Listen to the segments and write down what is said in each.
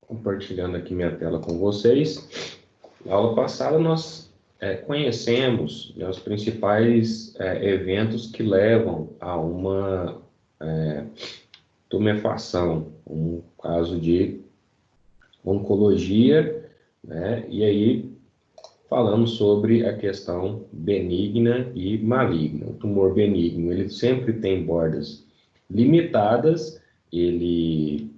Compartilhando aqui minha tela com vocês. Na aula passada nós conhecemos, né, os principais eventos que levam a uma tumefação, um caso de oncologia, né, e aí falamos sobre a questão benigna e maligna. O tumor benigno, ele sempre tem bordas limitadas, ele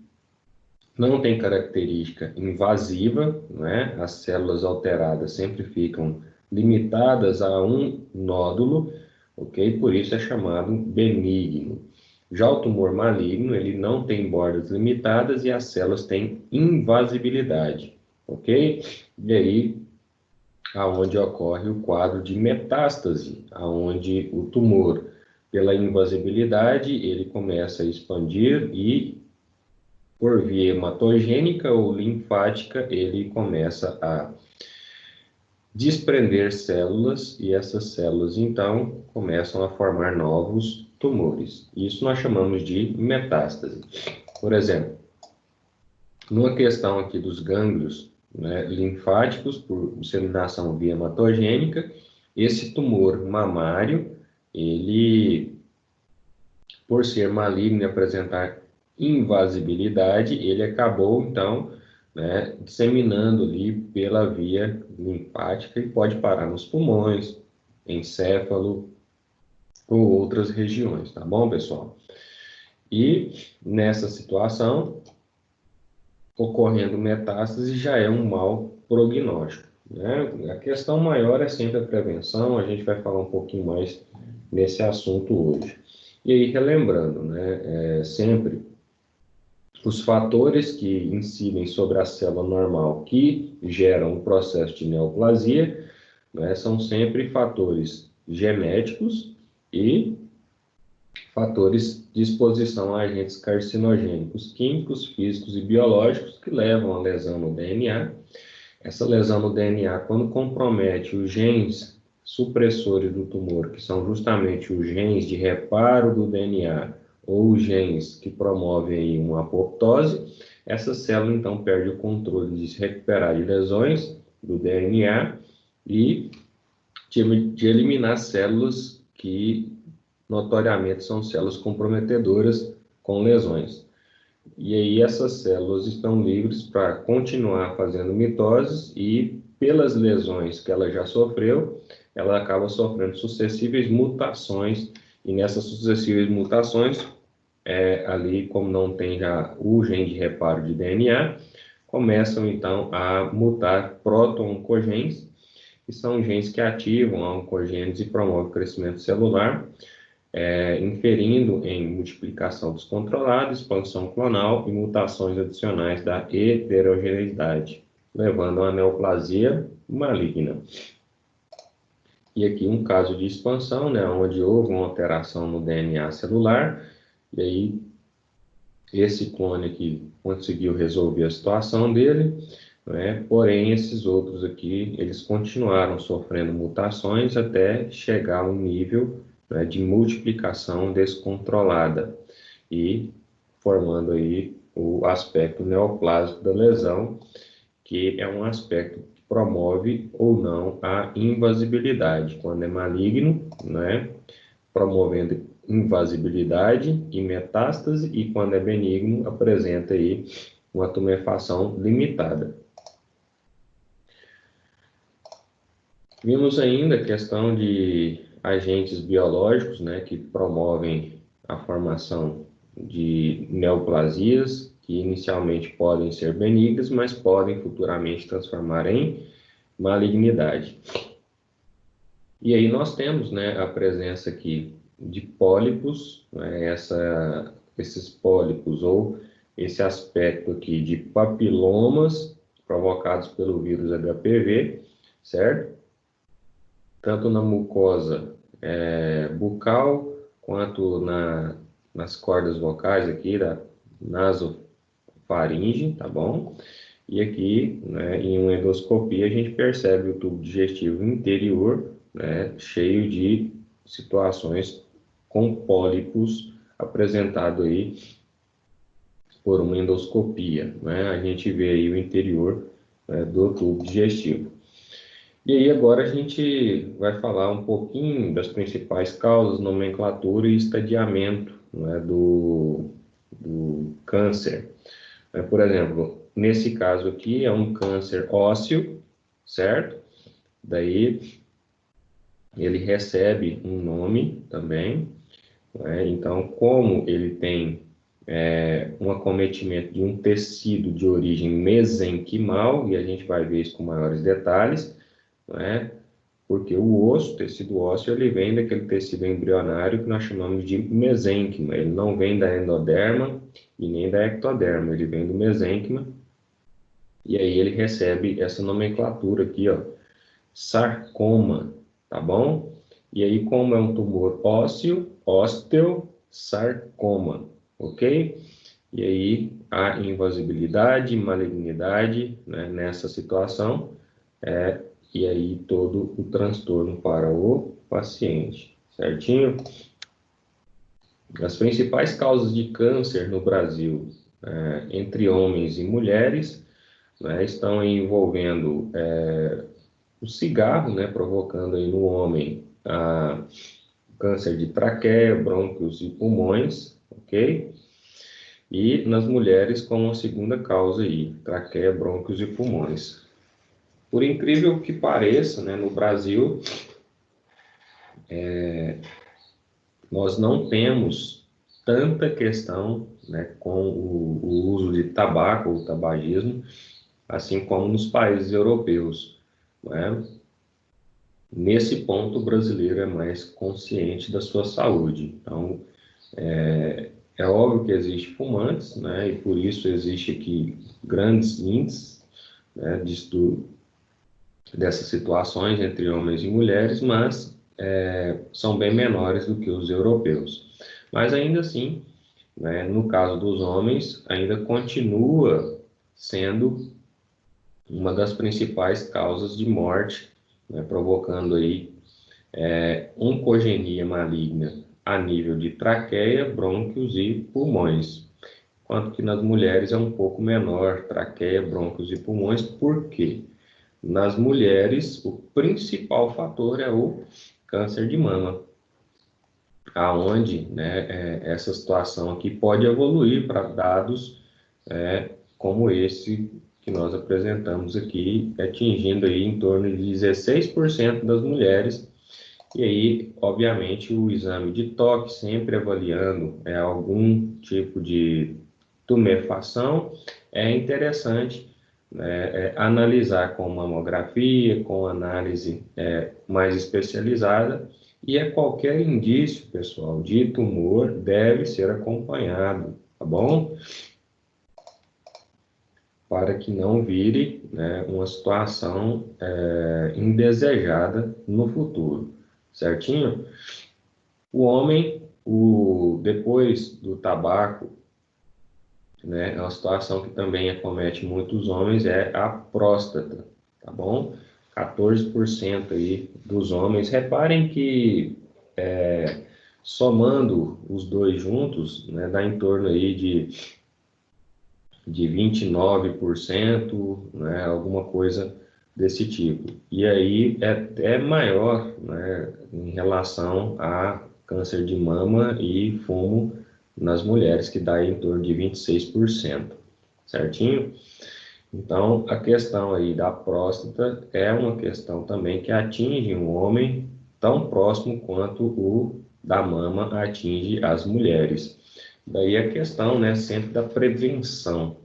não tem característica invasiva, né? As células alteradas sempre ficam limitadas a um nódulo, ok? Por isso é chamado benigno. Já o tumor maligno, ele não tem bordas limitadas e as células têm invasibilidade, ok? E aí, aonde ocorre o quadro de metástase, aonde o tumor, pela invasibilidade, ele começa a expandir e por via hematogênica ou linfática, ele começa a desprender células e essas células, então, começam a formar novos tumores. Isso nós chamamos de metástase. Por exemplo, numa questão aqui dos gânglios, né, linfáticos, por disseminação via hematogênica, esse tumor mamário, ele, por ser maligno e apresentar invasibilidade, ele acabou, então, né, disseminando ali pela via linfática e pode parar nos pulmões, encéfalo ou outras regiões, tá bom, pessoal? E nessa situação, ocorrendo metástase já é um mau prognóstico, né? A questão maior é sempre a prevenção, a gente vai falar um pouquinho mais nesse assunto hoje. E aí, relembrando, né, sempre os fatores que incidem sobre a célula normal que geram o processo de neoplasia, né, são sempre fatores genéticos e fatores de exposição a agentes carcinogênicos químicos, físicos e biológicos que levam à lesão no DNA. Essa lesão no DNA, quando compromete os genes supressores do tumor, que são justamente os genes de reparo do DNA, ou genes que promovem aí uma apoptose, essa célula então perde o controle de se recuperar de lesões do DNA e de eliminar células que notoriamente são células comprometedoras com lesões. E aí essas células estão livres para continuar fazendo mitoses e pelas lesões que ela já sofreu, ela acaba sofrendo sucessíveis mutações e nessas sucessivas mutações, ali como não tem já o gene de reparo de DNA, começam então a mutar proto-oncogenes, que são genes que ativam a oncogênese e promovem o crescimento celular, inferindo em multiplicação descontrolada, expansão clonal e mutações adicionais da heterogeneidade, levando a uma neoplasia maligna. E aqui um caso de expansão, né, onde houve uma alteração no DNA celular, e aí esse clone aqui conseguiu resolver a situação dele, né, porém esses outros aqui, eles continuaram sofrendo mutações até chegar a um nível, né, de multiplicação descontrolada e formando aí o aspecto neoplásico da lesão, que é um aspecto que promove ou não a invasibilidade. Quando é maligno, né, promovendo invasibilidade e metástase, e quando é benigno, apresenta aí uma tumefação limitada. Vimos ainda a questão de agentes biológicos, né, que promovem a formação de neoplasias, que inicialmente podem ser benignas, mas podem futuramente transformar em malignidade. E aí nós temos, né, a presença aqui de pólipos, né, esses pólipos ou esse aspecto aqui de papilomas provocados pelo vírus HPV, certo? Tanto na mucosa bucal, quanto nas cordas vocais aqui da nasofaringe, tá bom? E aqui, né, em uma endoscopia, a gente percebe o tubo digestivo interior, né, cheio de situações com pólipos apresentado aí por uma endoscopia, né? A gente vê aí o interior, do tubo digestivo. E aí agora a gente vai falar um pouquinho das principais causas, nomenclatura e estadiamento, né, do câncer. Por exemplo, nesse caso aqui é um câncer ósseo, certo? Daí ele recebe um nome também, né? Então, como ele tem um acometimento de um tecido de origem mesenquimal, e a gente vai ver isso com maiores detalhes, né? Porque o osso, tecido ósseo, ele vem daquele tecido embrionário que nós chamamos de mesênquima. Ele não vem da endoderma e nem da ectoderma, ele vem do mesênquima. E aí ele recebe essa nomenclatura aqui, ó, sarcoma, tá bom? E aí, como é um tumor ósseo, osteosarcoma, ok? E aí, a invasibilidade, malignidade, né, nessa situação, e aí todo o transtorno para o paciente, certinho? As principais causas de câncer no Brasil, entre homens e mulheres, né, estão envolvendo o cigarro, né, provocando aí no homem câncer de traqueia, brônquios e pulmões, ok? E nas mulheres como a segunda causa aí, traqueia, brônquios e pulmões. Por incrível que pareça, né, no Brasil, nós não temos tanta questão, né, com o uso de tabaco ou tabagismo, assim como nos países europeus, né? Nesse ponto, o brasileiro é mais consciente da sua saúde. Então, é óbvio que existe fumantes, né, e por isso existe aqui grandes índices, né, dessas situações entre homens e mulheres, mas são bem menores do que os europeus. Mas ainda assim, né, no caso dos homens, ainda continua sendo uma das principais causas de morte, né, provocando aí oncogenia maligna a nível de traqueia, brônquios e pulmões. Enquanto que nas mulheres é um pouco menor, traqueia, brônquios e pulmões. Por quê? Nas mulheres, o principal fator é o câncer de mama, aonde, né, essa situação aqui pode evoluir para dados como esse que nós apresentamos aqui, atingindo aí em torno de 16% das mulheres. E aí, obviamente, o exame de toque, sempre avaliando algum tipo de tumefação, é interessante, né, analisar com mamografia, com análise mais especializada, e qualquer indício, pessoal, de tumor deve ser acompanhado, tá bom? Para que não vire, né, uma situação indesejada no futuro, certinho? O homem, depois do tabaco, né, é uma situação que também acomete muitos homens, é a próstata, tá bom? 14% aí dos homens. Reparem que somando os dois juntos, né, dá em torno aí de 29%, né, alguma coisa desse tipo. E aí é maior, né, em relação a câncer de mama e fumo nas mulheres, que dá em torno de 26%, certinho? Então, a questão aí da próstata é uma questão também que atinge um homem tão próximo quanto o da mama atinge as mulheres. Daí a questão, né, sempre da prevenção,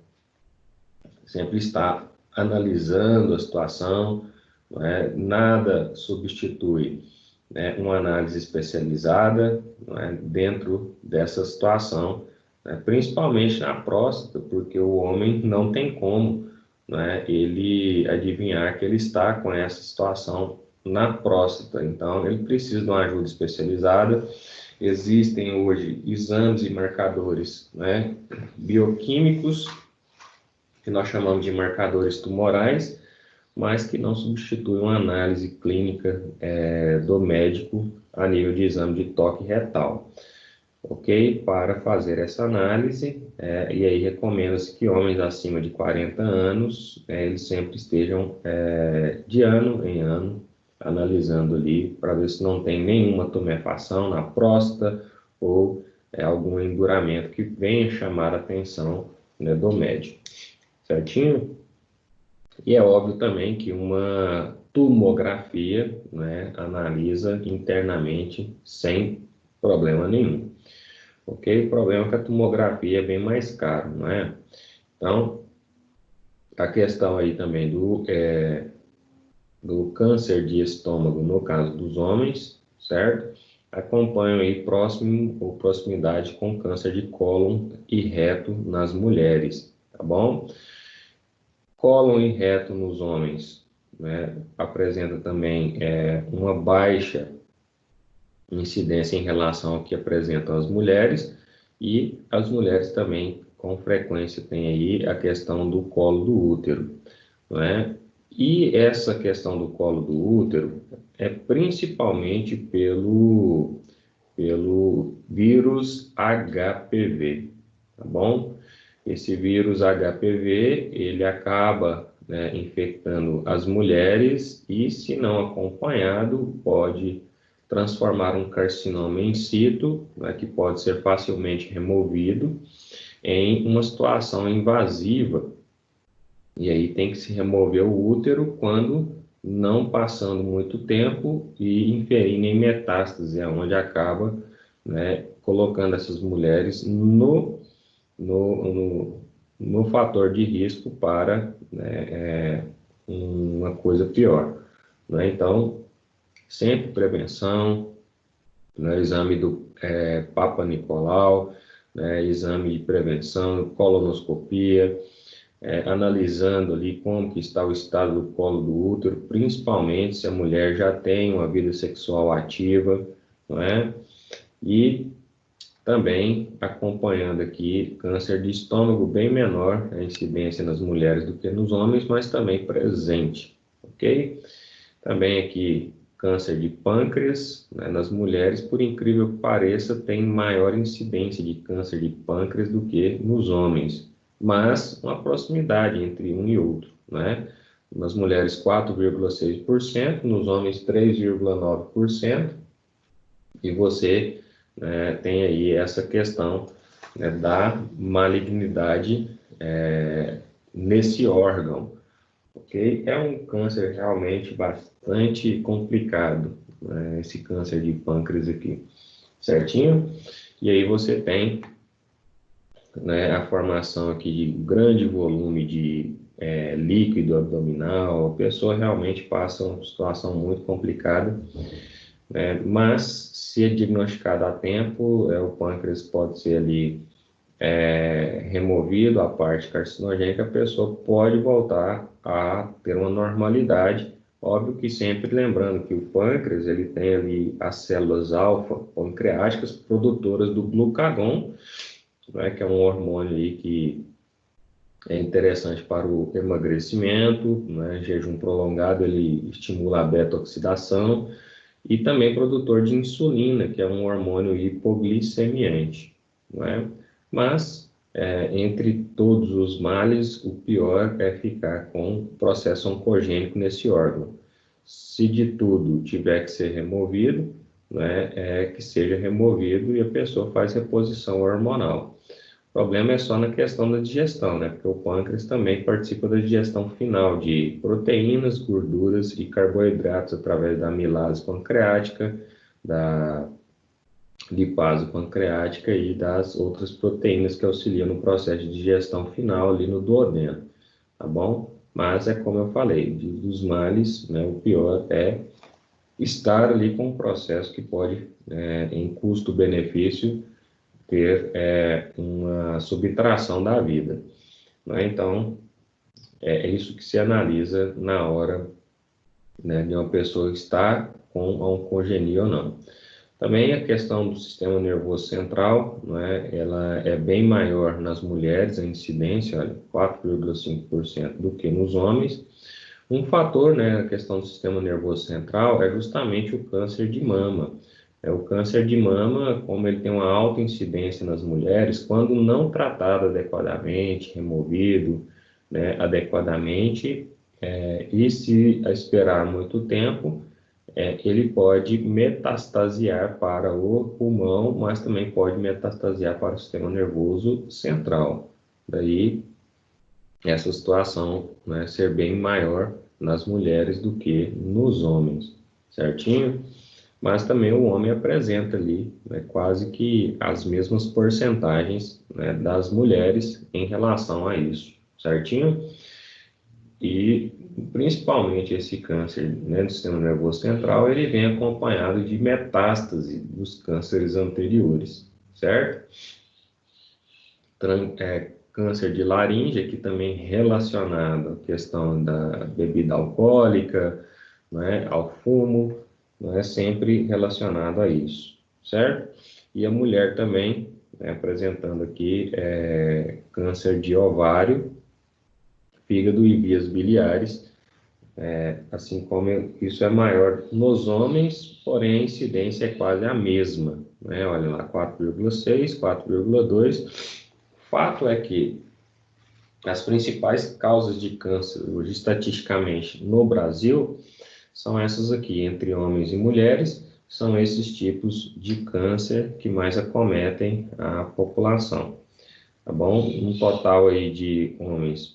sempre estar analisando a situação, né, nada substitui, né, uma análise especializada, né, dentro dessa situação, né, principalmente na próstata, porque o homem não tem como, né, ele adivinhar que ele está com essa situação na próstata, então ele precisa de uma ajuda especializada. Existem hoje exames e marcadores, né, bioquímicos, que nós chamamos de marcadores tumorais, mas que não substituem uma análise clínica do médico a nível de exame de toque retal. ok? Para fazer essa análise, e aí recomenda-se que homens acima de 40 anos, eles sempre estejam de ano em ano, analisando ali, para ver se não tem nenhuma tumefação na próstata ou algum enduramento que venha chamar a atenção, né, do médico, certinho? E é óbvio também que uma tomografia, né, analisa internamente sem problema nenhum. Ok? O problema é que a tomografia é bem mais caro, não é? Então, a questão aí também do câncer de estômago, no caso dos homens, certo? Acompanham aí próximo ou proximidade com câncer de cólon e reto nas mulheres, tá bom? Cólon e reto nos homens, né, apresenta também uma baixa incidência em relação ao que apresentam as mulheres, e as mulheres também com frequência têm aí a questão do colo do útero, não é? E essa questão do colo do útero é principalmente pelo vírus HPV, tá bom? Esse vírus HPV, ele acaba, né, infectando as mulheres e, se não acompanhado, pode transformar um carcinoma in situ, né, que pode ser facilmente removido, em uma situação invasiva. E aí tem que se remover o útero quando não passando muito tempo e inferindo em metástase, é onde acaba, né, colocando essas mulheres no, no fator de risco para, né, uma coisa pior, né? Então, sempre prevenção, né, exame do Papa Nicolau, né, exame de prevenção, colonoscopia, analisando ali como que está o estado do colo do útero, principalmente se a mulher já tem uma vida sexual ativa, não é? E também acompanhando aqui câncer de estômago bem menor, a incidência nas mulheres do que nos homens, mas também presente, ok? Também aqui câncer de pâncreas, né, nas mulheres, por incrível que pareça, tem maior incidência de câncer de pâncreas do que nos homens, mas uma proximidade entre um e outro, né? Nas mulheres 4,6%, nos homens 3,9%, e você, né, tem aí essa questão, né, da malignidade nesse órgão, ok? É um câncer realmente bastante complicado, né, esse câncer de pâncreas aqui, certinho? E aí você tem, né, a formação aqui de grande volume de líquido abdominal, a pessoa realmente passa uma situação muito complicada, mas se é diagnosticado a tempo, o pâncreas pode ser ali removido a parte carcinogênica, a pessoa pode voltar a ter uma normalidade. Óbvio que sempre lembrando que o pâncreas, ele tem ali as células alfa-pancreáticas produtoras do glucagon, né, que é um hormônio aí que é interessante para o emagrecimento, né, jejum prolongado, ele estimula a beta-oxidação, e também produtor de insulina, que é um hormônio hipoglicemiante, não é? Mas, entre todos os males, o pior é ficar com processo oncogênico nesse órgão. Se de tudo tiver que ser removido, né, que seja removido e a pessoa faz reposição hormonal. O problema é só na questão da digestão, né? Porque o pâncreas também participa da digestão final de proteínas, gorduras e carboidratos através da amilase pancreática, da lipase pancreática e das outras proteínas que auxiliam no processo de digestão final ali no duodeno, tá bom? Mas é como eu falei, dos males, né, o pior é estar ali com um processo que pode, em custo-benefício, ter uma subtração da vida, né? Então, é isso que se analisa na hora, né, de uma pessoa estar com oncogenia ou não. Também a questão do sistema nervoso central, né, ela é bem maior nas mulheres, a incidência, olha, 4,5% do que nos homens. Um fator, né, a questão do sistema nervoso central é justamente o câncer de mama, O câncer de mama, como ele tem uma alta incidência nas mulheres, quando não tratado adequadamente, removido, né, adequadamente, e se esperar muito tempo, ele pode metastasiar para o pulmão, mas também pode metastasiar para o sistema nervoso central. Daí, essa situação, né, ser bem maior nas mulheres do que nos homens, certinho? Mas também o homem apresenta ali, né, quase que as mesmas porcentagens, né, das mulheres em relação a isso, certinho? E principalmente esse câncer, né, do sistema nervoso central, ele vem acompanhado de metástase dos cânceres anteriores, certo? Câncer de laringe, aqui também relacionado à questão da bebida alcoólica, né, ao fumo, né, sempre relacionado a isso, certo? E a mulher também, né, apresentando aqui câncer de ovário, fígado e vias biliares, assim como isso é maior nos homens, porém a incidência é quase a mesma, né? Olha lá, 4,6, 4,2. Fato é que as principais causas de câncer, hoje estatisticamente no Brasil, são essas aqui, entre homens e mulheres, são esses tipos de câncer que mais acometem a população, tá bom? Um total aí de homens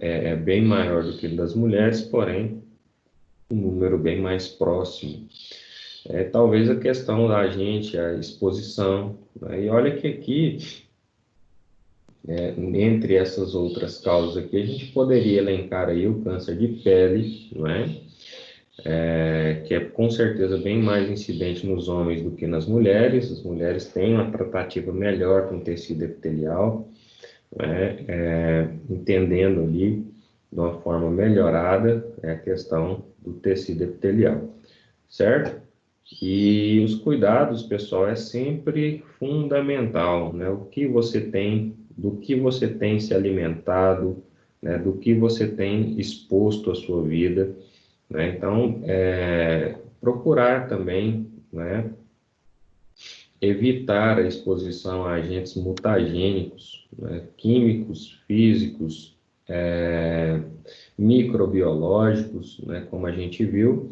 é bem maior do que o das mulheres, porém, um número bem mais próximo. Talvez a questão da gente, a exposição, né? E olha que aqui, entre essas outras causas aqui, a gente poderia elencar aí o câncer de pele, não é? Que é com certeza bem mais incidente nos homens do que nas mulheres. As mulheres têm uma tratativa melhor com o tecido epitelial, né? Entendendo ali de uma forma melhorada a questão do tecido epitelial, certo? E os cuidados, pessoal, é sempre fundamental, né? O que você tem, do que você tem se alimentado, né? Do que você tem exposto à sua vida, né? Então, procurar também, né, evitar a exposição a agentes mutagênicos, né, químicos, físicos, microbiológicos, né, como a gente viu,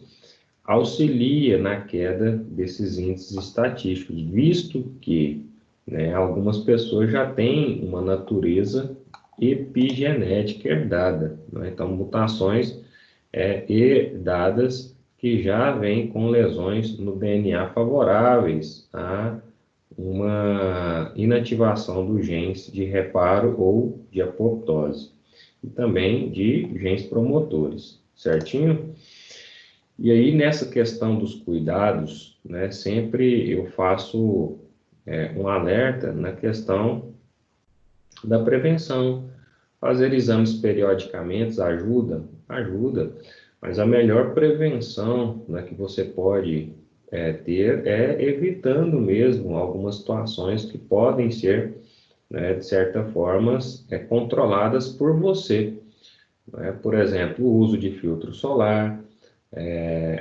auxilia na queda desses índices estatísticos, visto que, né, algumas pessoas já têm uma natureza epigenética herdada, né? Então, mutações herdadas que já vêm com lesões no DNA favoráveis a uma inativação dos genes de reparo ou de apoptose, e também de genes promotores, certinho? E aí, nessa questão dos cuidados, né, sempre eu faço um alerta na questão da prevenção. Fazer exames periodicamente ajuda, ajuda, mas a melhor prevenção, né, que você pode ter é evitando mesmo algumas situações que podem ser, né, de certa forma, controladas por você, né? Por exemplo, o uso de filtro solar,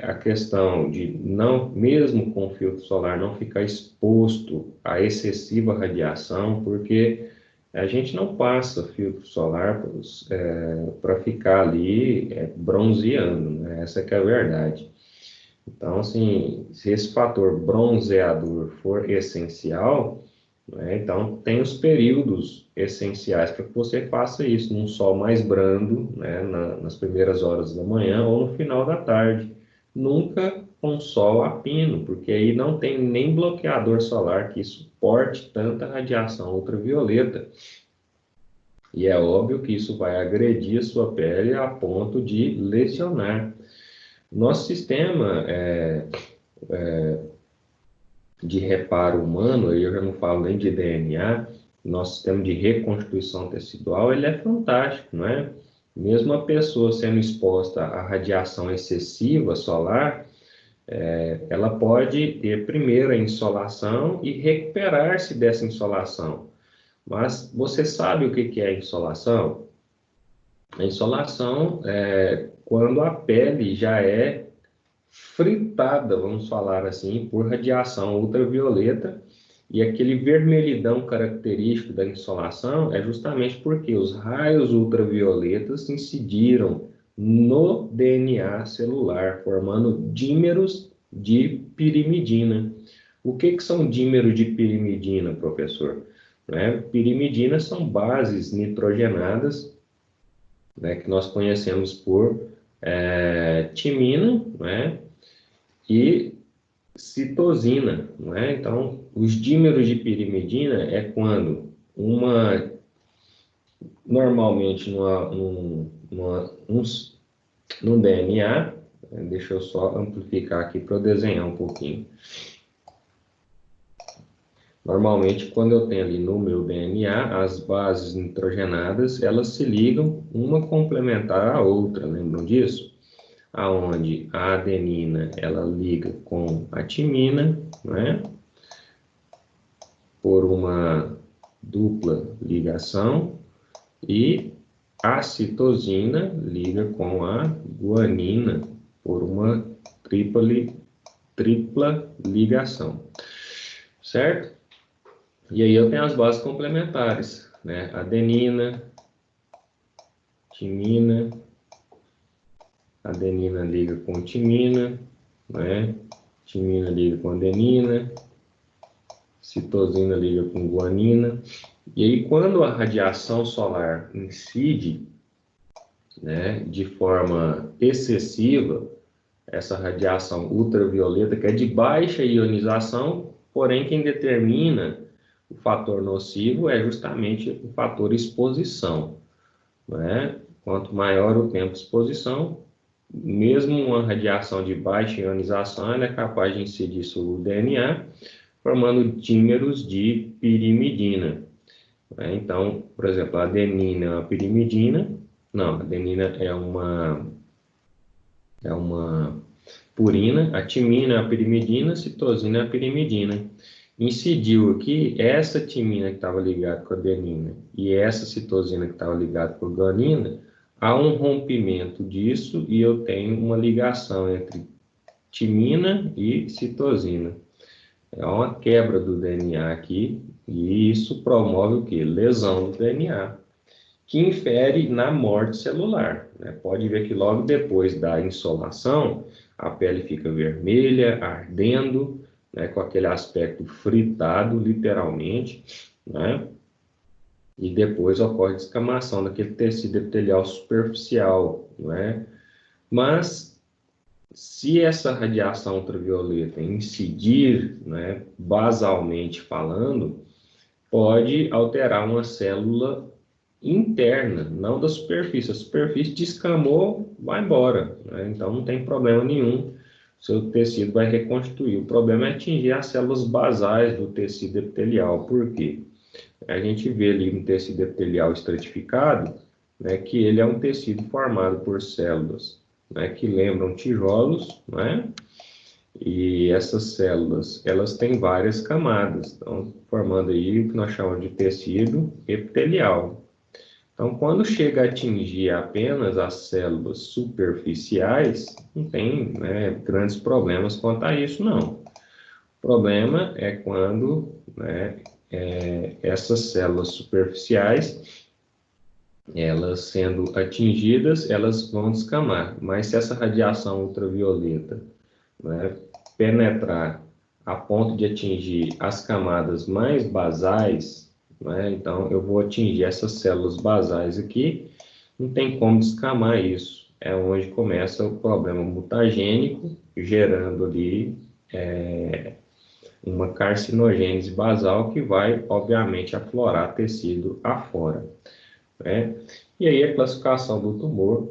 a questão de não, mesmo com filtro solar, não ficar exposto a excessiva radiação, porque a gente não passa filtro solar para ficar ali bronzeando, né? Essa que é a verdade. Então, assim, se esse fator bronzeador for essencial, né, então tem os períodos essenciais para que você faça isso, num sol mais brando, né, nas primeiras horas da manhã ou no final da tarde. Nunca com sol a pino, porque aí não tem nem bloqueador solar que suporte tanta radiação ultravioleta. E é óbvio que isso vai agredir a sua pele a ponto de lesionar. Nosso sistema de reparo humano, aí eu já não falo nem de DNA, nosso sistema de reconstituição tecidual, ele é fantástico, não é? Mesmo a pessoa sendo exposta à radiação excessiva solar, ela pode ter primeiro a insolação e recuperar-se dessa insolação. Mas você sabe o que é a insolação? A insolação é quando a pele já é fritada, vamos falar assim, por radiação ultravioleta, e aquele vermelhidão característico da insolação é justamente porque os raios ultravioletas incidiram no DNA celular, formando dímeros de pirimidina. O que são dímeros de pirimidina, professor? Pirimidina são bases nitrogenadas, que nós conhecemos por timina, e citosina, Então, os dímeros de pirimidina é quando normalmente num DNA, deixa eu só amplificar aqui para eu desenhar um pouquinho. Normalmente, quando eu tenho ali no meu DNA, as bases nitrogenadas, elas se ligam uma complementar à outra, lembram disso? Aonde a adenina, ela liga com a timina, por uma dupla ligação, e a citosina liga com a guanina por uma tripla ligação, certo? E aí eu tenho as bases complementares, Adenina, timina, adenina liga com timina, timina liga com adenina, citosina liga com guanina. E aí quando a radiação solar incide, de forma excessiva, essa radiação ultravioleta, que é de baixa ionização, porém quem determina o fator nocivo é justamente o fator exposição, Quanto maior o tempo de exposição, mesmo uma radiação de baixa ionização, ela é capaz de incidir sobre o DNA, formando dímeros de pirimidina. Então, por exemplo, a adenina é uma pirimidina, não, a adenina é uma purina, a timina é a pirimidina, a citosina é a pirimidina. Incidiu aqui essa timina que estava ligada com a adenina e essa citosina que estava ligada com a guanina, há um rompimento disso e eu tenho uma ligação entre timina e citosina. É uma quebra do DNA aqui e isso promove o quê? Lesão do DNA, que infere na morte celular. Pode ver que logo depois da insolação, a pele fica vermelha, ardendo, com aquele aspecto fritado, literalmente, E depois ocorre descamação daquele tecido epitelial superficial, Mas, se essa radiação ultravioleta incidir, basalmente falando, pode alterar uma célula interna, não da superfície. A superfície descamou, vai embora, Então não tem problema nenhum, seu tecido vai reconstituir. O problema é atingir as células basais do tecido epitelial. Por quê? A gente vê ali no tecido epitelial estratificado, que ele é um tecido formado por células, que lembram tijolos, E essas células, elas têm várias camadas, então formando aí o que nós chamamos de tecido epitelial. Então, quando chega a atingir apenas as células superficiais, não tem, grandes problemas quanto a isso, não. O problema é quando, essas células superficiais, elas sendo atingidas, elas vão descamar. Mas se essa radiação ultravioleta, penetrar a ponto de atingir as camadas mais basais, então eu vou atingir essas células basais aqui, não tem como descamar isso. É onde começa o problema mutagênico, gerando ali uma carcinogênese basal que vai, obviamente, aflorar tecido afora. E aí a classificação do tumor,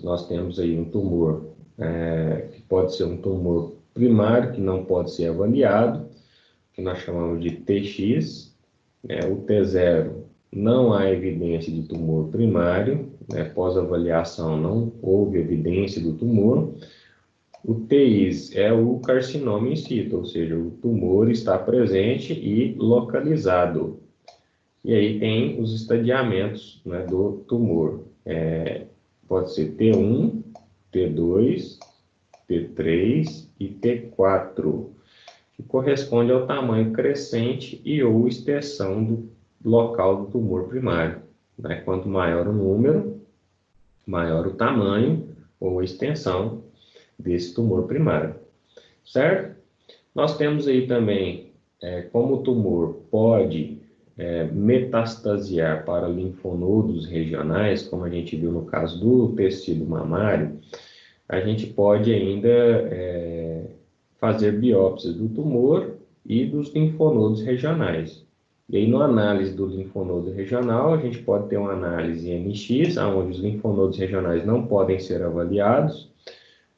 nós temos aí um tumor que pode ser um tumor primário, que não pode ser avaliado, que nós chamamos de TX, o T0 não há evidência de tumor primário, pós-avaliação não houve evidência do tumor. O TIS é o carcinoma in situ, ou seja, o tumor está presente e localizado. E aí tem os estadiamentos, do tumor. Pode ser T1, T2, T3 e T4, que corresponde ao tamanho crescente e ou extensão do local do tumor primário, né? Quanto maior o número, maior o tamanho ou a extensão desse tumor primário, certo? Nós temos aí também como o tumor pode metastasear para linfonodos regionais, como a gente viu no caso do tecido mamário, a gente pode ainda fazer biópsias do tumor e dos linfonodos regionais. E aí, na análise do linfonodo regional, a gente pode ter uma análise MX, onde os linfonodos regionais não podem ser avaliados,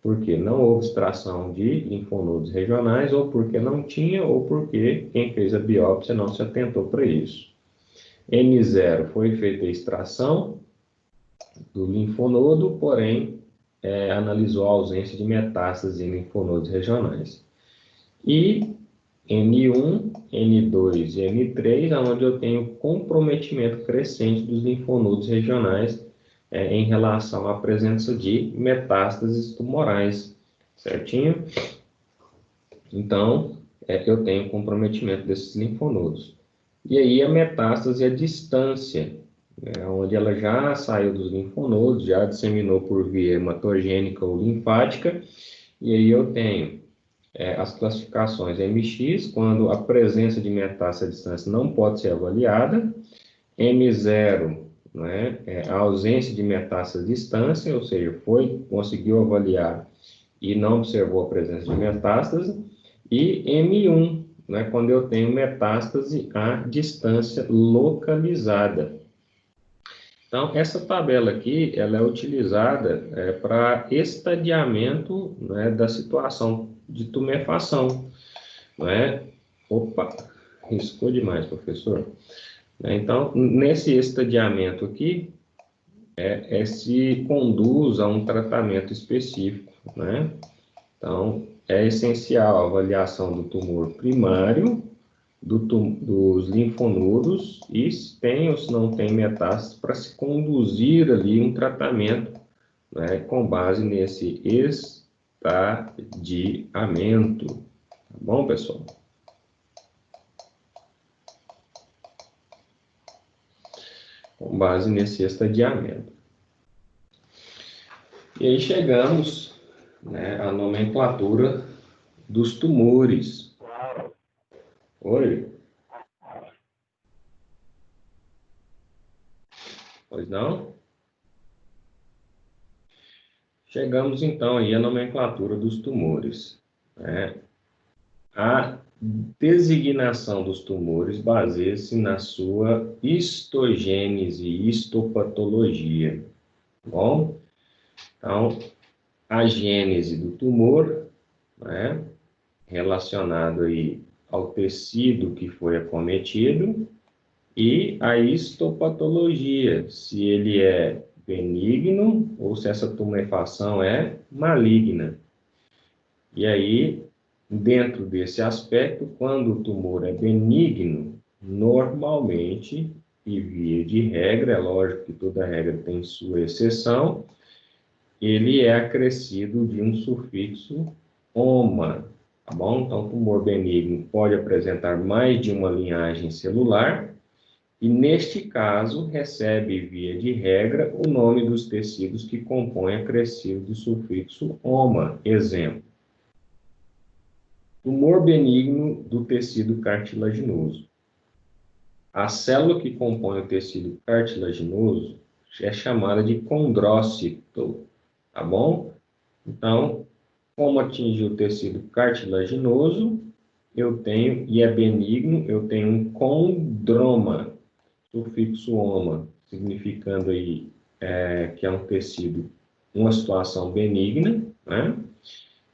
porque não houve extração de linfonodos regionais, ou porque não tinha, ou porque quem fez a biópsia não se atentou para isso. M0 foi feita a extração do linfonodo, porém analisou a ausência de metástases em linfonodos regionais. E N1, N2 e N3, onde eu tenho comprometimento crescente dos linfonodos regionais em relação à presença de metástases tumorais, certinho? Então, eu tenho comprometimento desses linfonodos. E aí a metástase é a distância, onde ela já saiu dos linfonodos, já disseminou por via hematogênica ou linfática, e aí eu tenho as classificações MX, quando a presença de metástase à distância não pode ser avaliada, M0, a ausência de metástase à distância, ou seja, conseguiu avaliar e não observou a presença de metástase, e M1, quando eu tenho metástase à distância localizada. Então, essa tabela aqui, ela é utilizada para estadiamento da situação de tumefação, Opa, riscou demais, professor. Então, nesse estadiamento aqui, se conduz a um tratamento específico, Então, é essencial a avaliação do tumor primário, dos linfonodos, e se tem ou se não tem metástase, para se conduzir ali um tratamento, com base nesse estadiamento. Tá bom, pessoal? Com base nesse estadiamento. E aí chegamos à nomenclatura dos tumores. Oi? Pois não? Chegamos então aí à nomenclatura dos tumores. A designação dos tumores baseia-se na sua histogênese e histopatologia. Bom? Então, a gênese do tumor, relacionado aí ao tecido que foi acometido, e a histopatologia, se ele é benigno ou se essa tumefação é maligna. E aí, dentro desse aspecto, quando o tumor é benigno, normalmente, e via de regra, é lógico que toda regra tem sua exceção, ele é acrescido de um sufixo oma, tá bom? Então, o tumor benigno pode apresentar mais de uma linhagem celular, e neste caso, recebe, via de regra, o nome dos tecidos que compõem acrescido do sufixo oma. Exemplo: tumor benigno do tecido cartilaginoso. A célula que compõe o tecido cartilaginoso é chamada de condrócito, tá bom? Então, como atinge o tecido cartilaginoso, eu tenho, e é benigno, eu tenho um condroma, sufixo oma, significando aí que é um tecido, uma situação benigna,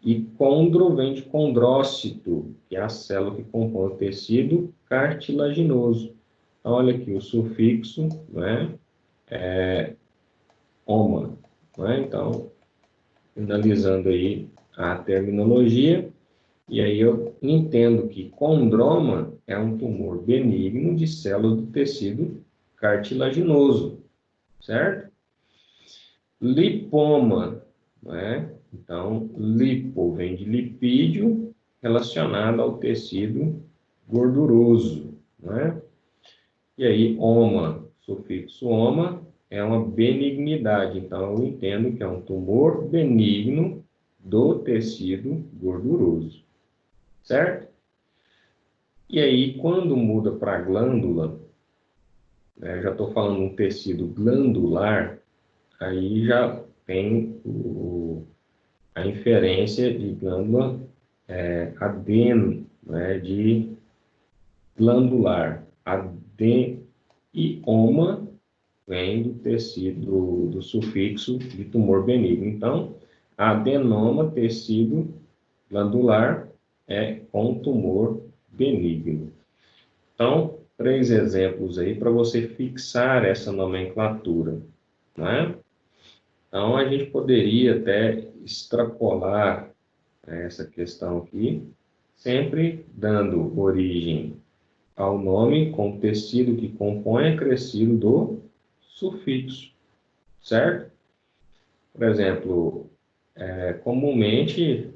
E condro vem de condrócito, que é a célula que compõe o tecido cartilaginoso. Então, olha aqui, o sufixo, oma, Então, finalizando aí a terminologia, e aí eu entendo que condroma é um tumor benigno de célula do tecido cartilaginoso, certo? Lipoma, Então, lipo vem de lipídio, relacionado ao tecido gorduroso, né? E aí, oma, sufixo oma, é uma benignidade. Então, eu entendo que é um tumor benigno do tecido gorduroso, certo? E aí, quando muda para glândula, né, já estou falando um tecido glandular, aí já tem a inferência de glândula adeno, né, de glandular. Adenioma vem do tecido, do sufixo de tumor benigno. Então, adenoma, tecido glandular, é com tumor benigno. Então, 3 exemplos aí para você fixar essa nomenclatura, né? Então, a gente poderia até extrapolar essa questão aqui, sempre dando origem ao nome com o tecido que compõe acrescido do sufixo, certo? Por exemplo, comumente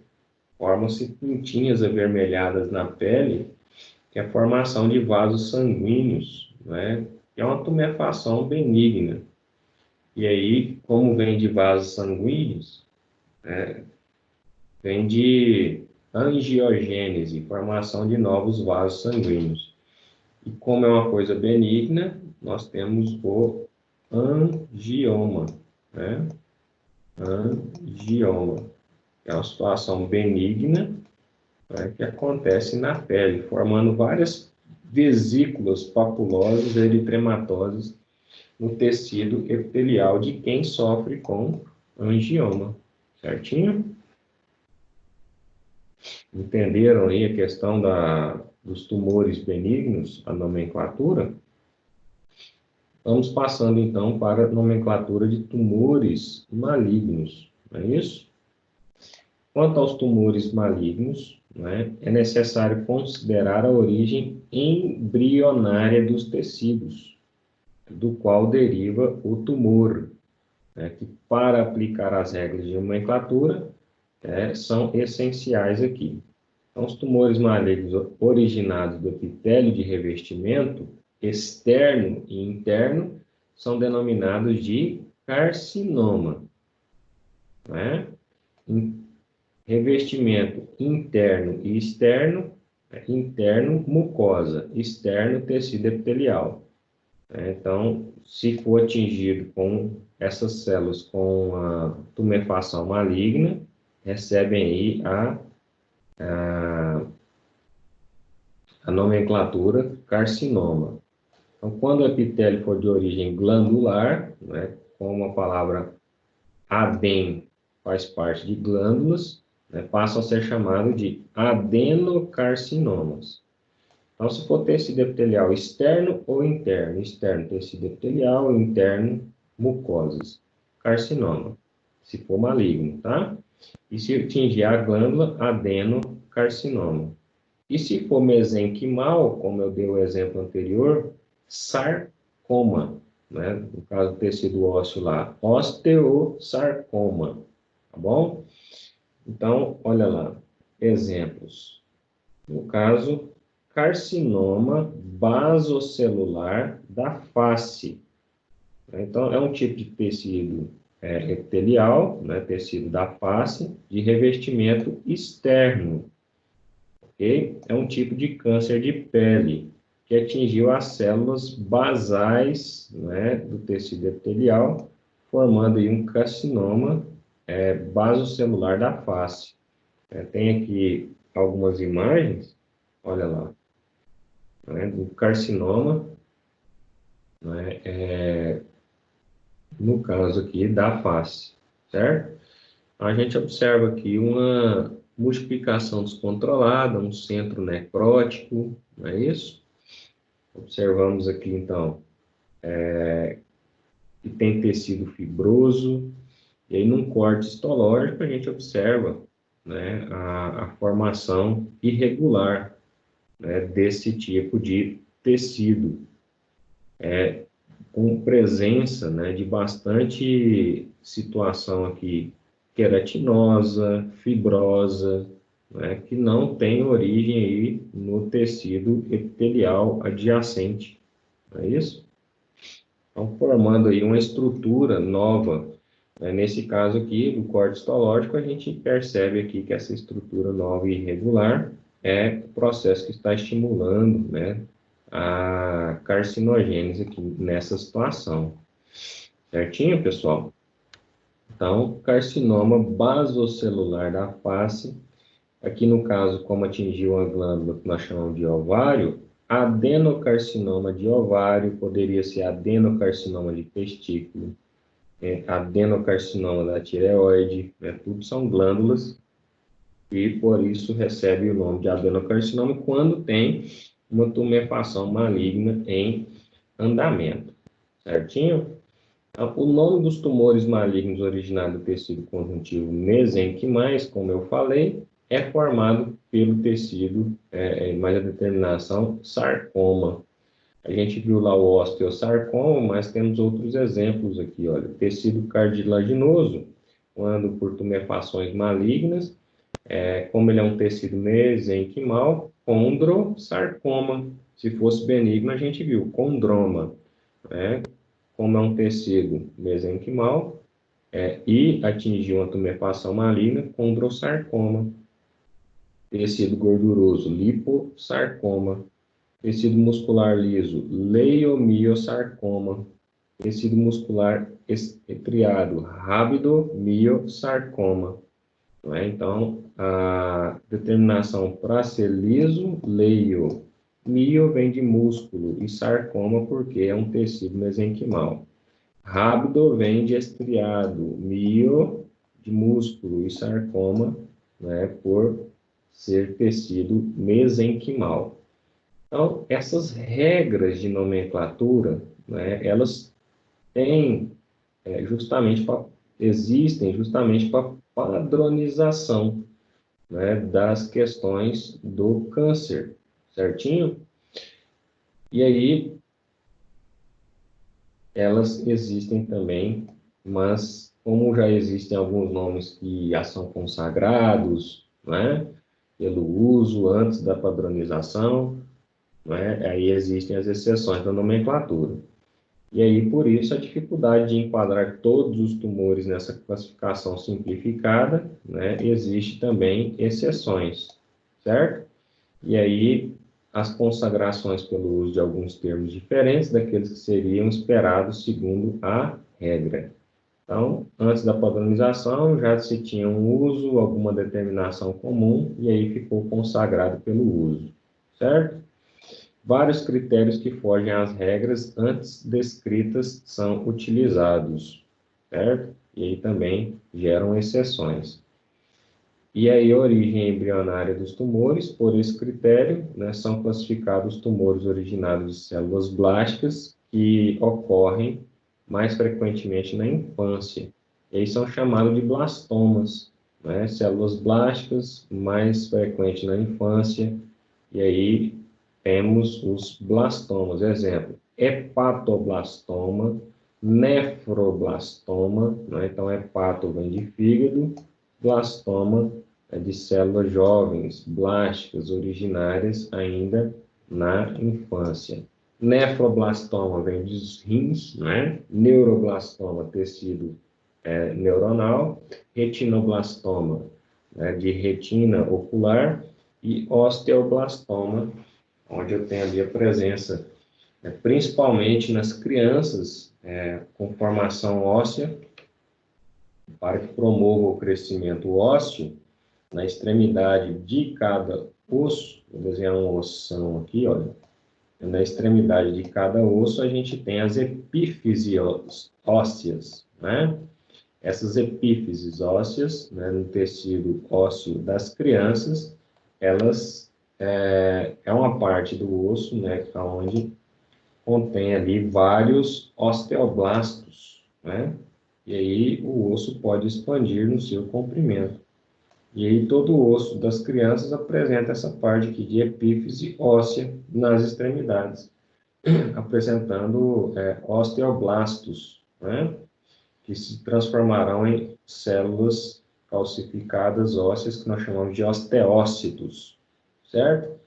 formam-se pintinhas avermelhadas na pele, que é a formação de vasos sanguíneos, né? Que é uma tumefação benigna. E aí, como vem de vasos sanguíneos, vem de angiogênese, formação de novos vasos sanguíneos. E como é uma coisa benigna, nós temos o angioma, né? Angioma, que é uma situação benigna, né, que acontece na pele, formando várias vesículas papulosas eritematosos no tecido epitelial de quem sofre com angioma, certinho? Entenderam aí a questão dos tumores benignos, a nomenclatura? Vamos passando então para a nomenclatura de tumores malignos, não é isso? Quanto aos tumores malignos, né, é necessário considerar a origem embrionária dos tecidos, do qual deriva o tumor, né, que para aplicar as regras de nomenclatura são essenciais aqui. Então, os tumores malignos originados do epitélio de revestimento externo e interno são denominados de carcinoma, né? Revestimento interno e externo, interno, mucosa, externo, tecido epitelial. Então, se for atingido com essas células com a tumefação maligna, recebem aí a nomenclatura carcinoma. Então, quando o epitélio for de origem glandular, né, como a palavra adem faz parte de glândulas, né, passam a ser chamados de adenocarcinomas. Então, se for tecido epitelial externo ou interno, externo tecido epitelial, interno mucosas, carcinoma, se for maligno, tá? E se atingir a glândula, adenocarcinoma. E se for mesenquimal, como eu dei o exemplo anterior, sarcoma, né? No caso do tecido ósseo lá, osteosarcoma, tá bom? Então, olha lá, exemplos. No caso, carcinoma basocelular da face. Então, é um tipo de tecido epitelial, né? Tecido da face, de revestimento externo. Okay? É um tipo de câncer de pele que atingiu as células basais, né, do tecido epitelial, formando aí um carcinoma basocelular da face. Tem aqui algumas imagens, olha lá, né, do carcinoma, né, no caso aqui da face, certo? A gente observa aqui uma multiplicação descontrolada, um centro necrótico, não é isso? Observamos aqui, então, que tem tecido fibroso, e aí num corte histológico a gente observa, né, a formação irregular, né, desse tipo de tecido, com presença, né, de bastante situação aqui queratinosa, fibrosa, né, que não tem origem aí no tecido epitelial adjacente, não é isso? Então, formando aí uma estrutura nova, né? Nesse caso aqui, do corte histológico, a gente percebe aqui que essa estrutura nova e irregular é o processo que está estimulando, né, a carcinogênese aqui nessa situação. Certinho, pessoal? Então, carcinoma basocelular da face, aqui no caso, como atingiu a glândula que nós chamamos de ovário, adenocarcinoma de ovário, poderia ser adenocarcinoma de testículo, adenocarcinoma da tireoide, né? Tudo são glândulas e por isso recebe o nome de adenocarcinoma quando tem uma tumefação maligna em andamento, certinho? O nome dos tumores malignos originados do tecido conjuntivo mesenquimais, como eu falei, é formado pelo tecido, mais a determinação, sarcoma. A gente viu lá o osteosarcoma, mas temos outros exemplos aqui, olha, tecido cartilaginoso, quando por tumefações malignas, como ele é um tecido mesenquimal, condrosarcoma. Se fosse benigno, a gente viu condroma, né? Como é um tecido mesenquimal, e atingiu uma tumefação maligna, condrosarcoma. Tecido gorduroso, liposarcoma. Tecido muscular liso, leiomiosarcoma. Tecido muscular estriado, rabidomiosarcoma. Não é? Então, a determinação para ser liso, leio. Mio vem de músculo e sarcoma porque é um tecido mesenquimal. Rábido vem de estriado, mio de músculo e sarcoma, né, por ser tecido mesenquimal. Então, essas regras de nomenclatura, né, elas têm existem justamente para padronização, né, das questões do câncer, certinho? E aí, elas existem também, mas como já existem alguns nomes que já são consagrados, né, pelo uso antes da padronização, né, aí existem as exceções da nomenclatura. E aí, por isso, a dificuldade de enquadrar todos os tumores nessa classificação simplificada, né, existe também exceções, certo? E aí, as consagrações pelo uso de alguns termos diferentes daqueles que seriam esperados segundo a regra. Então, antes da padronização, já se tinha um uso, alguma determinação comum, e aí ficou consagrado pelo uso, certo? Vários critérios que fogem às regras antes descritas são utilizados, certo? E aí também geram exceções. E aí, a origem embrionária dos tumores, por esse critério, né, são classificados tumores originados de células blásticas que ocorrem mais frequentemente na infância. E aí são chamados de blastomas, né? Células blásticas mais frequentes na infância. E aí temos os blastomas, exemplo, hepatoblastoma, nefroblastoma, né? Então hepato vem de fígado, blastoma é de células jovens, blásticas, originárias ainda na infância. Nefroblastoma vem dos rins, né? Neuroblastoma, tecido neuronal, retinoblastoma, né, de retina ocular, e osteoblastoma, onde eu tenho ali a presença, principalmente nas crianças com formação óssea, para que promova o crescimento ósseo, na extremidade de cada osso, vou desenhar um ossão aqui, olha, na extremidade de cada osso a gente tem as epífises ósseas, né? Essas epífises ósseas, né, no tecido ósseo das crianças, elas é uma parte do osso, né, onde contém ali vários osteoblastos, né? E aí o osso pode expandir no seu comprimento. E aí todo o osso das crianças apresenta essa parte aqui de epífise óssea nas extremidades, apresentando osteoblastos, né? que se transformarão em células calcificadas ósseas, que nós chamamos de osteócitos, certo?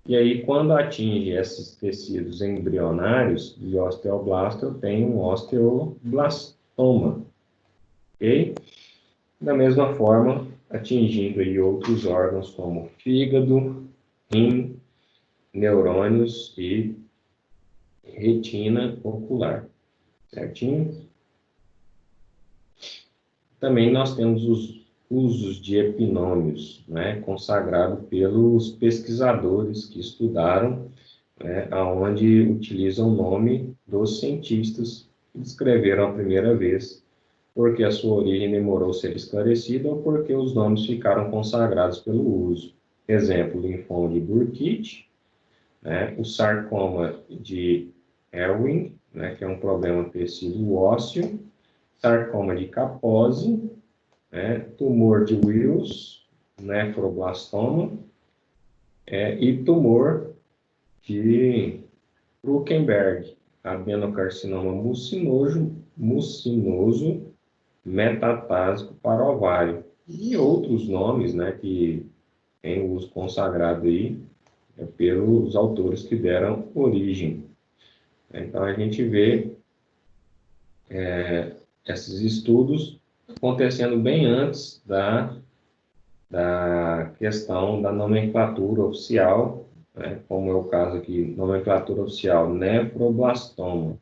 E aí, quando atinge esses tecidos embrionários de osteoblasto, eu tenho um osteoblastoma, ok? Da mesma forma, atingindo aí outros órgãos como fígado, rim, neurônios e retina ocular, certinho? Também nós temos os usos de epinômios, né, consagrado pelos pesquisadores que estudaram, né, aonde utilizam o nome dos cientistas que descreveram a primeira vez, porque a sua origem demorou a ser esclarecida ou porque os nomes ficaram consagrados pelo uso. Exemplo, linfoma de Burkitt, né, o sarcoma de Ewing, né, que é um problema tecido ósseo, sarcoma de Kaposi, né, tumor de Wills, nefroblastoma, e tumor de Brukenberg, adenocarcinoma mucinoso metatásico para ovário. E outros nomes, né, que tem uso consagrado aí, pelos autores que deram origem. Então, a gente vê esses estudos acontecendo bem antes da questão da nomenclatura oficial, né, como é o caso aqui, nomenclatura oficial, nefroblastoma.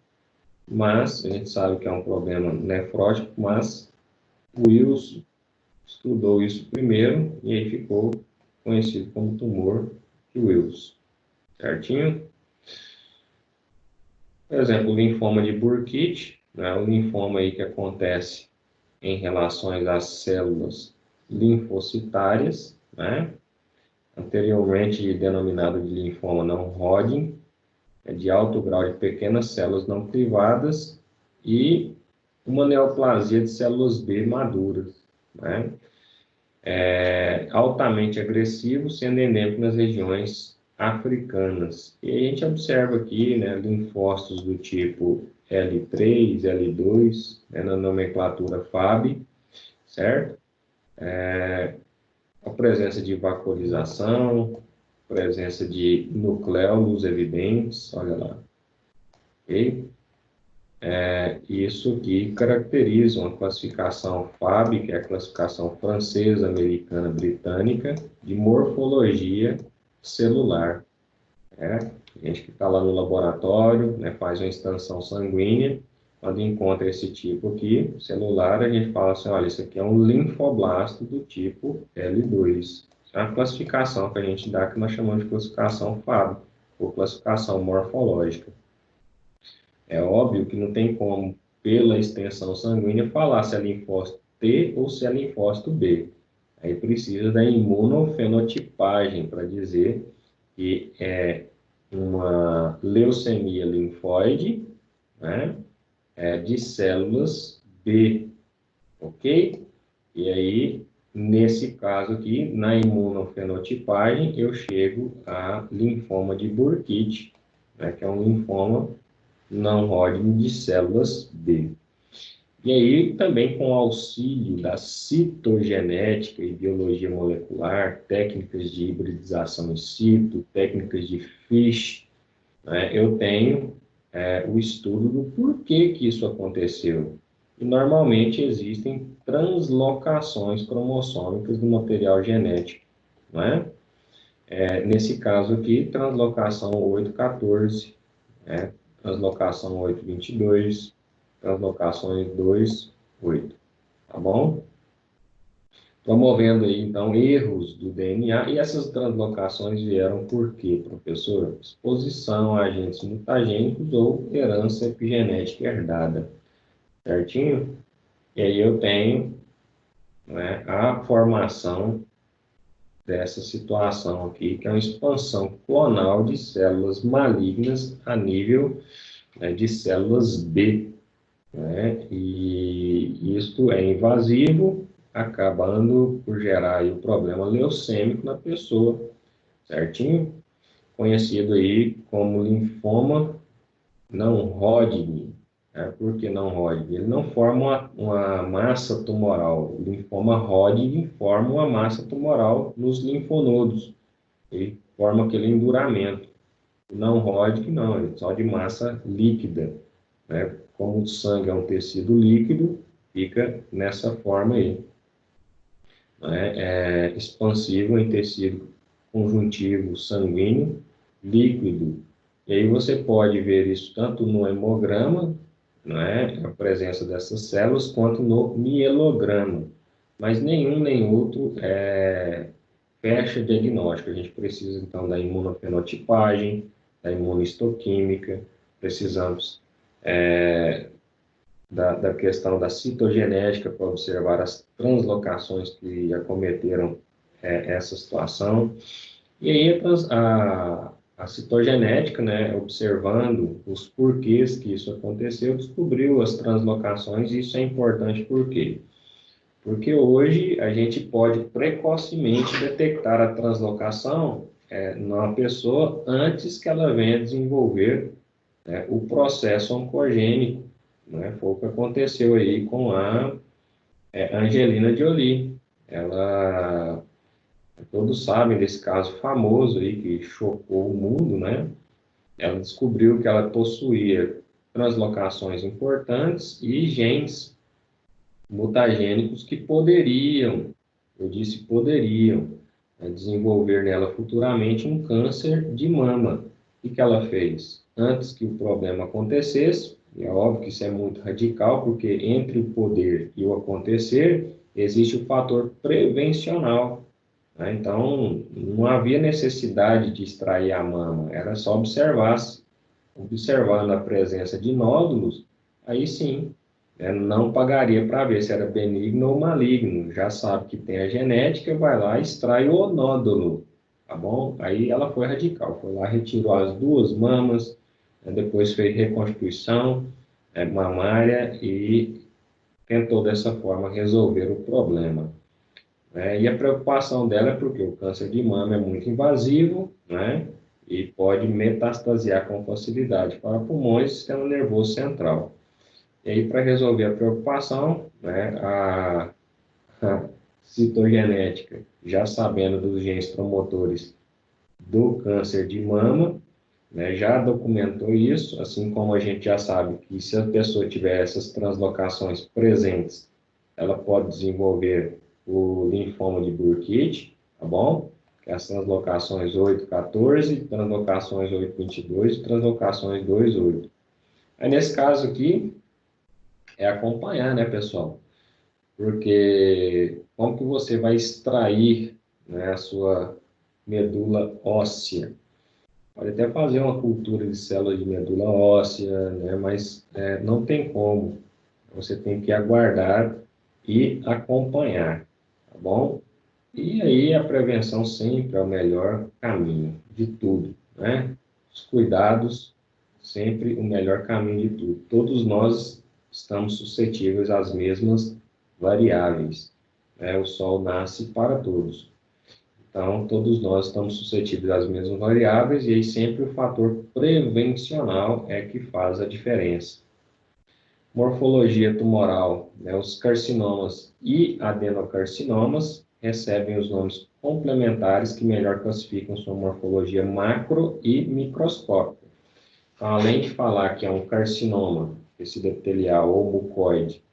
Mas a gente sabe que é um problema nefrótico, mas o Wilson estudou isso primeiro e aí ficou conhecido como tumor de Wilson, certinho? Por exemplo, o linfoma de Burkitt, né, o linfoma aí que acontece em relação às células linfocitárias, né, anteriormente denominado de linfoma não Hodgkin, é de alto grau de pequenas células não privadas e uma neoplasia de células B maduras, né? É altamente agressivo, sendo endêmico nas regiões africanas. E a gente observa aqui, né, linfócitos do tipo L3, L2, né, na nomenclatura FAB, certo? A presença de vaporização, presença de nucleolos evidentes, olha lá, ok? Isso que caracteriza uma classificação FAB, que é a classificação francesa, americana, britânica, de morfologia celular. A gente que está lá no laboratório, né, faz uma extensão sanguínea, quando encontra esse tipo aqui, celular, a gente fala assim, olha, isso aqui é um linfoblasto do tipo L2. Isso é uma classificação que a gente dá, que nós chamamos de classificação FAB, ou classificação morfológica. É óbvio que não tem como, pela extensão sanguínea, falar se é linfócito T ou se é linfócito B. Aí precisa da imunofenotipagem para dizer que é uma leucemia linfóide, né, de células B, ok? E aí, nesse caso aqui, na imunofenotipagem, eu chego a linfoma de Burkitt, né, que é um linfoma não Hodgkin de células B. E aí, também com auxílio da citogenética e biologia molecular, técnicas de hibridização in situ, técnicas de FISH, né, eu tenho o estudo do porquê que isso aconteceu. E normalmente existem translocações cromossômicas do material genético, né? Nesse caso aqui, translocação 814, né? Translocação 822, translocações 2, 8, tá bom? Promovendo aí, então, erros do DNA, e essas translocações vieram por quê, professor? Exposição a agentes mutagênicos ou herança epigenética herdada, certinho? E aí eu tenho, né, a formação dessa situação aqui, que é uma expansão clonal de células malignas a nível, né, de células B, né? E isto é invasivo, acabando por gerar aí o problema leucêmico na pessoa, certinho? Conhecido aí como linfoma não Hodgkin, Por que não Hodgkin? Ele não forma uma massa tumoral. O linfoma Hodgkin forma uma massa tumoral nos linfonodos. Ele forma aquele enduramento. O não Hodgkin, não, ele é só de massa líquida. Né? Como o sangue é um tecido líquido, fica nessa forma aí. Né? É expansivo em tecido conjuntivo sanguíneo líquido. E aí você pode ver isso tanto no hemograma, né, a presença dessas células, quanto no mielograma. Mas nenhum nem outro fecha diagnóstico. A gente precisa, então, da imunofenotipagem, da imunohistoquímica, precisamos da questão da citogenética para observar as translocações que acometeram essa situação. E aí a citogenética, né, observando os porquês que isso aconteceu, descobriu as translocações, e isso é importante por quê? Porque hoje a gente pode precocemente detectar a translocação numa pessoa antes que ela venha desenvolver, né, o processo oncogênico, né? Foi o que aconteceu aí com a Angelina Jolie. Ela, todos sabem desse caso famoso aí que chocou o mundo, né? Ela descobriu que ela possuía translocações importantes e genes mutagênicos que poderiam, eu disse poderiam, desenvolver nela futuramente um câncer de mama. O que ela fez? Antes que o problema acontecesse, e é óbvio que isso é muito radical, porque entre o poder e o acontecer, existe o fator prevencional. Né? Então, não havia necessidade de extrair a mama, era só observar. Observando a presença de nódulos, aí sim, não pagaria para ver se era benigno ou maligno. Já sabe que tem a genética, vai lá e extrai o nódulo, tá bom? Aí ela foi radical, foi lá, retirou as duas mamas, depois fez reconstituição mamária e tentou dessa forma resolver o problema. E a preocupação dela é porque o câncer de mama é muito invasivo, né? E pode metastasear com facilidade para pulmões e sistema nervoso central. E aí, para resolver a preocupação, né, a citogenética, já sabendo dos genes promotores do câncer de mama, né, já documentou isso, assim como a gente já sabe que se a pessoa tiver essas translocações presentes, ela pode desenvolver o linfoma de Burkitt, tá bom? Que é as translocações 814, translocações 822 e translocações 28. Aí, nesse caso aqui, é acompanhar, né, pessoal? Porque como que você vai extrair, né, a sua medula óssea? Pode até fazer uma cultura de células de medula óssea, né, mas não tem como. Você tem que aguardar e acompanhar, tá bom? E aí a prevenção sempre é o melhor caminho de tudo, né? Os cuidados, sempre o melhor caminho de tudo. Todos nós estamos suscetíveis às mesmas variáveis, né? O sol nasce para todos. Então, todos nós estamos suscetíveis às mesmas variáveis e aí sempre o fator prevencional é que faz a diferença. Morfologia tumoral, né? Os carcinomas e adenocarcinomas recebem os nomes complementares que melhor classificam sua morfologia macro e microscópica. Então, além de falar que é um carcinoma, tecido epitelial ou mucoide,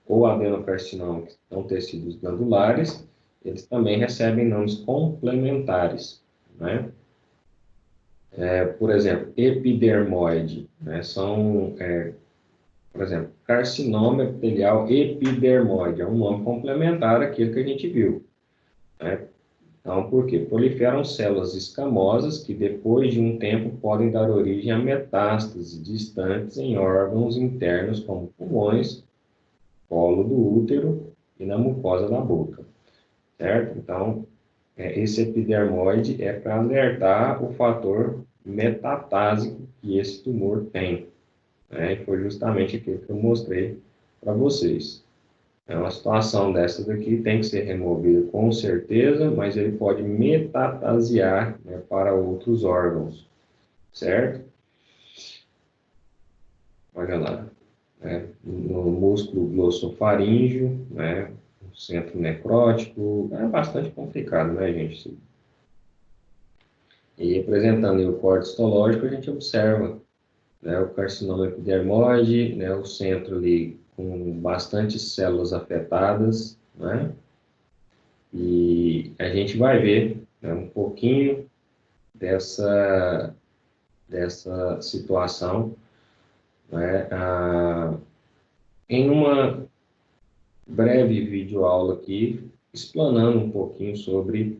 ou adenocarcinoma, que são tecidos glandulares, eles também recebem nomes complementares, né? Por exemplo, epidermoide, né? Por exemplo, carcinoma epitelial epidermoide, é um nome complementar àquele que a gente viu, né? Então, por quê? Proliferam células escamosas que, depois de um tempo, podem dar origem a metástases distantes em órgãos internos, como pulmões, colo do útero e na mucosa da boca, certo? Então, esse epidermoide é para alertar o fator metatásico que esse tumor tem, né? E foi justamente aquilo que eu mostrei para vocês. Uma situação dessa daqui tem que ser removida com certeza, mas ele pode metatasear, né, para outros órgãos, certo? Olha lá, né? No músculo glossofaríngeo, né? O centro necrótico, é bastante complicado, né, gente? E apresentando aí o córtex histológico, a gente observa, né, o carcinoma epidermoide, né, o centro ali com bastante células afetadas, né? E a gente vai ver, né, um pouquinho dessa situação, né, em uma breve videoaula aqui, explanando um pouquinho sobre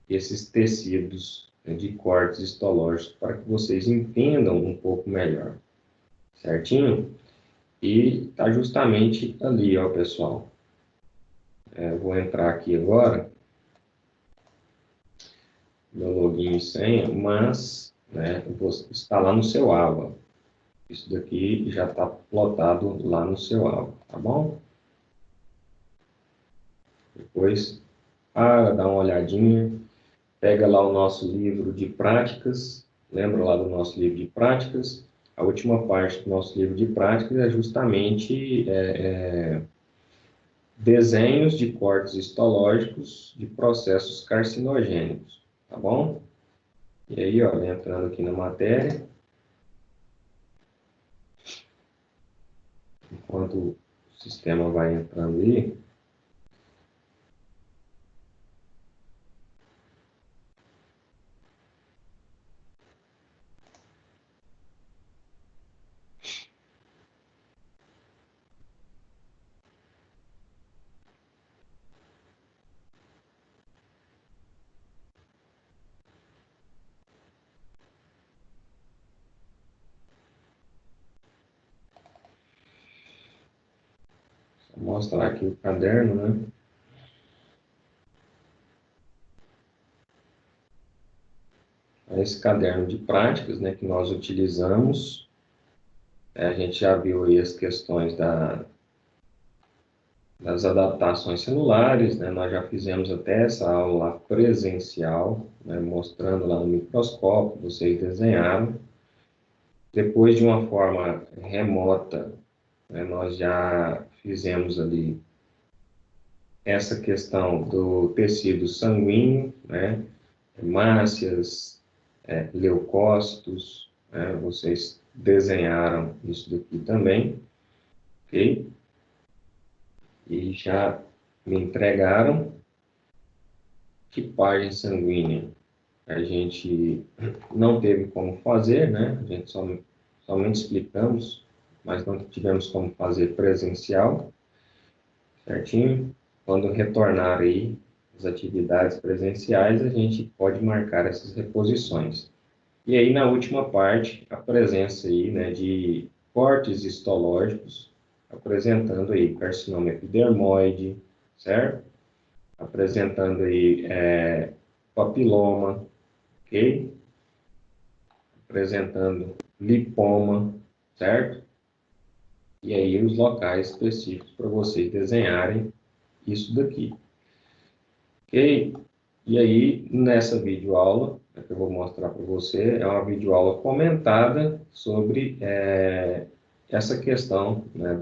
esses tecidos, né, de cortes histológicos, para que vocês entendam um pouco melhor, certinho? E está justamente ali, ó, pessoal. Eu vou entrar aqui agora, meu login e senha, mas, né, está lá no seu AVA. Isso daqui já está plotado lá no seu AVA, tá bom? Depois, dá uma olhadinha, pega lá o nosso livro de práticas, lembra lá do nosso livro de práticas? A última parte do nosso livro de práticas é justamente desenhos de cortes histológicos de processos carcinogênicos, tá bom? E aí, ó, entrando aqui na matéria, enquanto o sistema vai entrando aí, vou mostrar aqui o caderno, né? Esse caderno de práticas, né, que nós utilizamos, a gente já viu aí as questões das adaptações celulares, né? Nós já fizemos até essa aula presencial, né, mostrando lá no microscópio, vocês desenharam. Depois, de uma forma remota, né, nós já fizemos ali essa questão do tecido sanguíneo, né, hemácias, leucócitos, né, vocês desenharam isso daqui também, ok? E já me entregaram tipagem sanguínea. A gente não teve como fazer, né? A gente somente explicamos, mas não tivemos como fazer presencial, certinho? Quando retornar aí as atividades presenciais, a gente pode marcar essas reposições. E aí, na última parte, a presença aí, né, de cortes histológicos, apresentando aí carcinoma epidermoide, certo? Apresentando aí papiloma, ok? Apresentando lipoma, certo? E aí os locais específicos para vocês desenharem isso daqui, ok? E aí, nessa videoaula, que eu vou mostrar para você, é uma videoaula comentada sobre essa questão, né,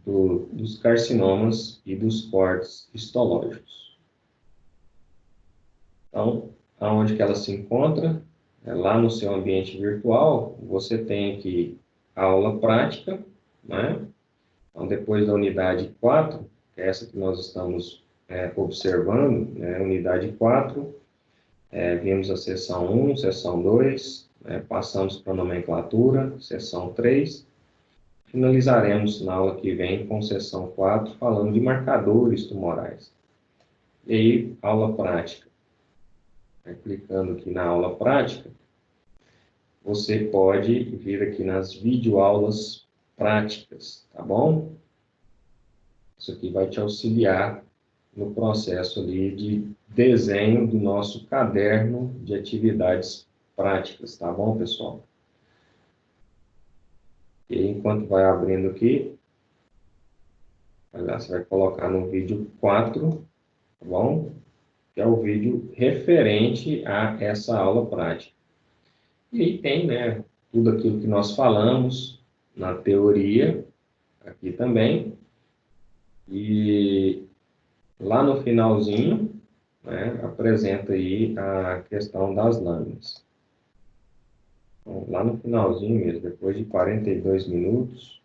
dos carcinomas e dos cortes histológicos. Então, aonde que ela se encontra? Lá no seu ambiente virtual, você tem aqui a aula prática, né? Então, depois da unidade 4, que é essa que nós estamos observando, né? Unidade 4, vimos a seção 1, seção 2, né? Passamos para a nomenclatura, seção 3, finalizaremos na aula que vem com seção 4, falando de marcadores tumorais. E aí, aula prática. Clicando aqui na aula prática, você pode vir aqui nas videoaulas práticas, tá bom? Isso aqui vai te auxiliar no processo ali de desenho do nosso caderno de atividades práticas, tá bom, pessoal? E enquanto vai abrindo aqui, você vai colocar no vídeo 4, tá bom? Que é o vídeo referente a essa aula prática. E aí tem, né, tudo aquilo que nós falamos, na teoria, aqui também, e lá no finalzinho, né, apresenta aí a questão das lâminas. Então, lá no finalzinho mesmo, depois de 42 minutos,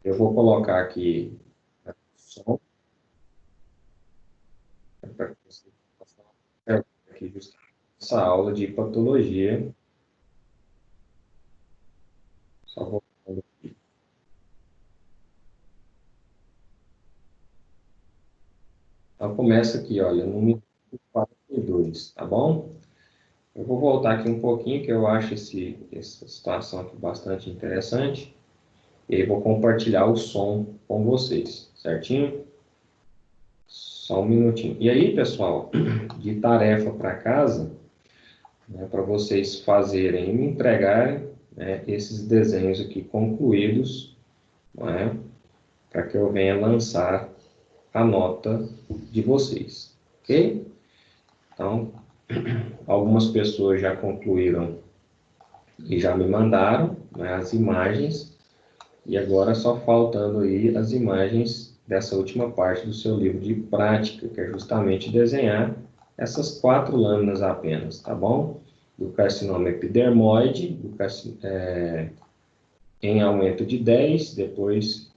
eu vou colocar aqui a som, para que você possa observar aqui justamente essa aula de patologia. Só vou... Então, começa aqui, olha, no minuto 42, tá bom? Eu vou voltar aqui um pouquinho, que eu acho essa situação aqui bastante interessante. E aí vou compartilhar o som com vocês, certinho? Só um minutinho. E aí, pessoal, de tarefa para casa, né, para vocês fazerem e me entregarem, né, esses desenhos aqui concluídos, né, para que eu venha lançar a nota de vocês, ok? Então, algumas pessoas já concluíram e já me mandaram, né, as imagens, e agora só faltando aí as imagens dessa última parte do seu livro de prática, que é justamente desenhar essas 4 lâminas apenas, tá bom? Do carcinoma epidermoide, em aumento de 10, depois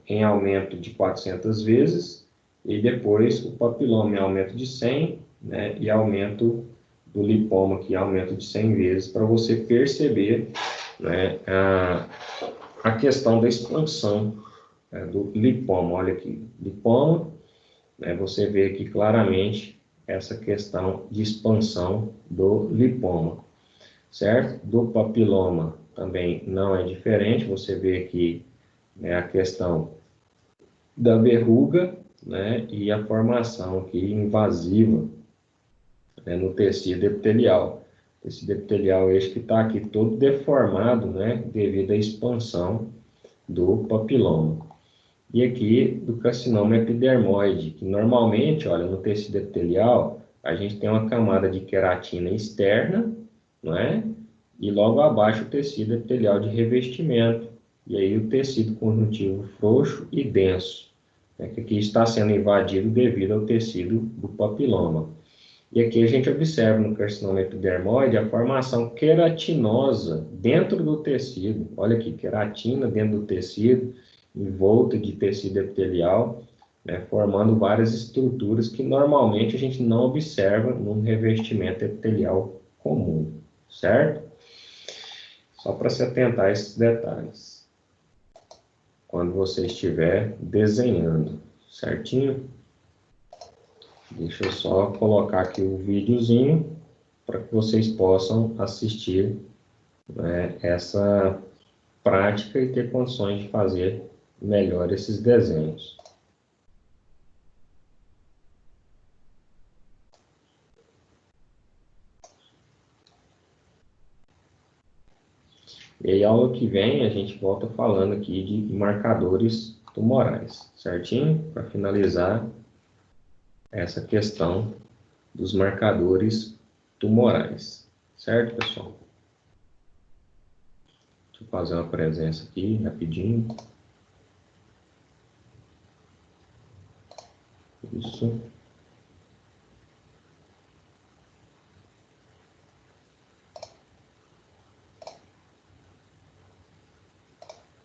em aumento de 400 vezes, e depois o papiloma em aumento de 100, né, e aumento do lipoma aqui, aumento de 100 vezes, para você perceber, né, a questão da expansão, né, do lipoma. Olha aqui, lipoma, né, você vê aqui claramente essa questão de expansão do lipoma, certo? Do papiloma também não é diferente, você vê aqui, né, a questão da verruga, né, e a formação aqui invasiva, né, no tecido epitelial. O tecido epitelial este que está aqui todo deformado, né, devido à expansão do papiloma. E aqui do carcinoma epidermoide, que normalmente, olha, no tecido epitelial, a gente tem uma camada de queratina externa, não é? E logo abaixo o tecido epitelial de revestimento. E aí o tecido conjuntivo frouxo e denso, né, que aqui está sendo invadido devido ao tecido do papiloma. E aqui a gente observa no carcinoma epidermoide a formação queratinosa dentro do tecido. Olha aqui, queratina dentro do tecido, envolta de tecido epitelial, né, formando várias estruturas que normalmente a gente não observa num revestimento epitelial comum, certo? Só para se atentar a esses detalhes, quando você estiver desenhando, certinho? Deixa eu só colocar aqui o videozinho para que vocês possam assistir, né, essa prática e ter condições de fazer melhor esses desenhos. E aí, aula que vem, a gente volta falando aqui de marcadores tumorais, certinho? Para finalizar essa questão dos marcadores tumorais, certo, pessoal? Deixa eu fazer uma presença aqui, rapidinho. Isso.